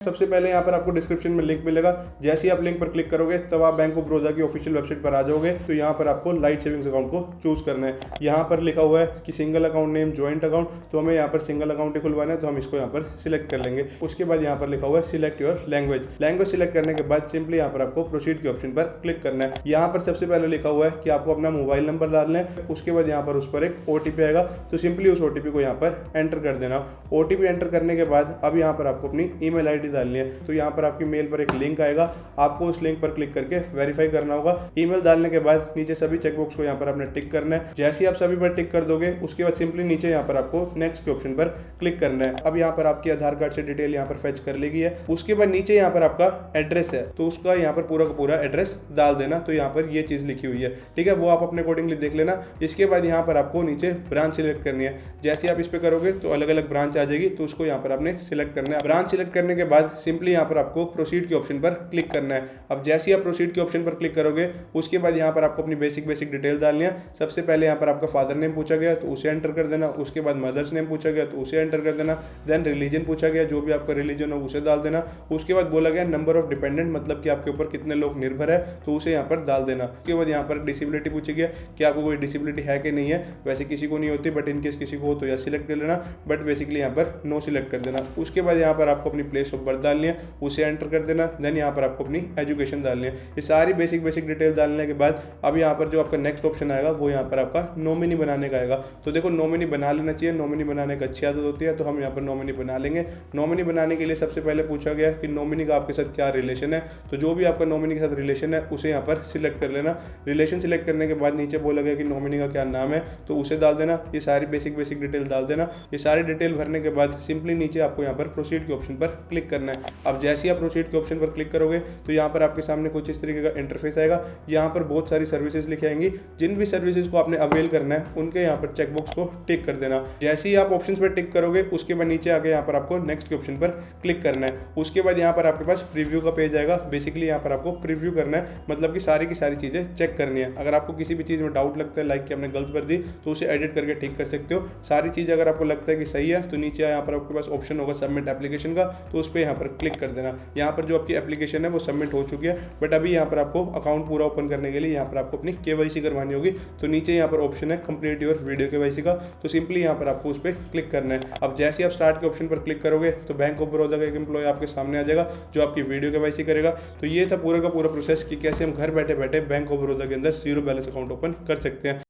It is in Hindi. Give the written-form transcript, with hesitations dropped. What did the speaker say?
सबसे पहले यहाँ पर आपको डिस्क्रिप्शन में लिंक मिलेगा। जैसे ही आप लिंक पर क्लिक करोगे तब आप बैंक ऑफ बड़ौदा की ऑफिशियल वेबसाइट पर आ जाओगे। तो यहाँ पर आपको लाइट सेविंग्स अकाउंट को चूज करना है। यहाँ पर लिखा हुआ है कि single account name joint account, तो हमें यहाँ पर सिंगल अकाउंट ही खुलवाना है, तो हम इसको यहाँ पर सिलेक्ट कर लेंगे। उसके बाद यहाँ पर लिखा हुआ है सिलेक्ट योर लैंग्वेज सिलेक्ट करने के बाद सिंपली यहाँ पर आपको प्रोसीड के ऑप्शन पर क्लिक करना है। यहाँ पर सबसे पहले लिखा हुआ है कि आपको अपना मोबाइल नंबर डालना है। उसके बाद यहाँ पर उस पर एक OTP आएगा, तो सिंपली उस OTP को यहाँ पर एंटर कर देना। OTP एंटर करने के बाद अब यहाँ पर आपको अपनी ईमेल ID डालनी है। तो यहाँ पर आपकी मेल पर एक लिंक आएगा, आपको उस लिंक पर क्लिक करके वेरीफाई करना होगा। ईमेल डालने के बाद नीचे सभी चेकबॉक्स को यहाँ पर आपने टिक करना है। जैसे ही आप सभी पर टिक कर दोगे उसके बाद सिंपली नीचे यहाँ पर आपको नेक्स्ट के ऑप्शन पर क्लिक करना है। अब यहाँ पर आपकी आधार कार्ड से डिटेल यहाँ पर फेच कर लेगी है। उसके बाद नीचे यहाँ पर आपका एड्रेस है, तो उसका यहाँ पर पूरा का पूरा एड्रेस डाल देना। तो यहाँ पर ये चीज लिखी हुई है, ठीक है, वो आप अपने अकॉर्डिंगली देख लेना। इसके बाद यहाँ पर आपको नीचे ब्रांच सिलेक्ट करनी है। जैसे आप इस पे करोगे तो अलग अलग ब्रांच आ जाएगी, तो उसको यहाँ पर आपने सिलेक्ट करना है। ब्रांच सिलेक्ट करने के बाद सिंपली यहाँ पर आपको प्रोसीड के ऑप्शन पर क्लिक करना है। अब जैसे ही आप प्रोसीड के ऑप्शन पर क्लिक करोगे उसके बाद यहाँ पर आपको अपनी बेसिक डिटेल डालनी है। सबसे पहले यहाँ पर आपका फादर नेम पूछा गया तो उसे एंटर कर देना। उसके बाद मदर्स नेम पूछा गया तो उसे एंटर कर देना। देन रिलीजन पूछा गया, जो भी आपका रिलीजन हो उसे डाल देना। उसके बाद बोला गया नंबर ऑफ डिपेंडेंट, मतलब कि आपके ऊपर कितने लोग निर्भर है, तो उसे यहाँ पर डाल देना। उसके बाद यहाँ पर डिसेबिलिटी पूछी गया कि आपको कोई डिसेबिलिटी है कि नहीं है। वैसे किसी को नहीं होती, बट इनकेस किसी को हो तो या सिलेक्ट कर लेना, बट बेसिकली यहाँ पर नो सिलेक्ट कर देना। उसके बाद यहाँ पर आपको अपनी प्लेस ऑफ बर्थ डालनी है, उसे एंटर कर देना। देन यहाँ पर आपको अपनी एजुकेशन डालनी है। ये सारी बेसिक डिटेल डालने के बाद अब यहाँ पर जो आपका नेक्स्ट ऑप्शन आएगा वो यहाँ पर आपका नॉमिनी बनाने का आएगा। तो देखो नॉमिनी बना लेना चाहिए, नॉमिनी बनाने का अच्छी आदत होती है, तो हम यहाँ पर नॉमिनी बना लेंगे। नॉमिनी बनाने के लिए सबसे पहले पूछा गया कि नॉमिनी का आपके साथ क्या रिलेशन है, तो जो भी आपका नॉमिनी के साथ रिलेशन है उसे यहाँ पर सिलेक्ट कर लेना। रिलेशन सिलेक्ट करने के बाद नीचे बोला गया कि नॉमिनी का क्या नाम है, तो उसे डाल देना। ये सारी बेसिक डिटेल डाल देना। ये सारी डिटेल भरने के बाद सिंपली नीचे आपको यहाँ पर प्रोसीड के ऑप्शन पर क्लिक करना है। अब जैसे ही आप प्रोसीड के ऑप्शन पर क्लिक करोगे तो यहाँ पर आपके सामने कुछ इस तरीके का इंटरफेस आएगा। यहाँ पर बहुत सारी सर्विसेज लिखी आएंगी। जिन भी सर्विसेज को आपने अवेल करना है उनके यहाँ पर चेकबॉक्स को टिक कर देना। जैसे ही आप ऑप्शंस पर टिक करोगे उसके बाद नीचे आगे यहाँ पर आपको नेक्स्ट के ऑप्शन पर क्लिक करना है। उसके बाद यहाँ पर आपके पास प्रीव्यू का पेज आएगा। बेसिकली यहाँ पर आपको प्रीव्यू करना है, मतलब कि सारी की सारी चीजें चेक करनी है। अगर आपको किसी भी चीज में डाउट लगता है, लाइक कि हमने गलत भर दी, तो उसे एडिट करके ठीक कर सकते हो। सारी चीज अगर आपको लगता है कि सही है तो नीचे यहाँ पर आपके पास ऑप्शन होगा सबमिट एप्लीकेशन का, तो उस पर यहाँ पर क्लिक कर देना। यहाँ पर जो आपकी एप्लीकेशन है वो सबमिट हो चुकी है, बट अभी यहाँ पर आपको अकाउंट पूरा ओपन करने के लिए यहाँ पर आपको अपनी KYC करवानी होगी। तो नीचे यहाँ पर ऑप्शन है कंप्लीट योर वीडियो KYC का, तो सिंपली यहाँ पर आपको उस पर क्लिक करना है। अब जैसे आप स्टार्ट के ऑप्शन पर क्लिक करोगे तो बैंक ऑफ बड़ौदा का एक एम्प्लॉय आपके सामने आ जाएगा जो आपकी वीडियो KYC करेगा। तो ये था पूरा का पूरा प्रोसेस कि कैसे हम घर बैठे बैठे बैंक ऑफ बड़ौदा के अंदर 0 बैलेंस अकाउंट ओपन कर सकते हैं।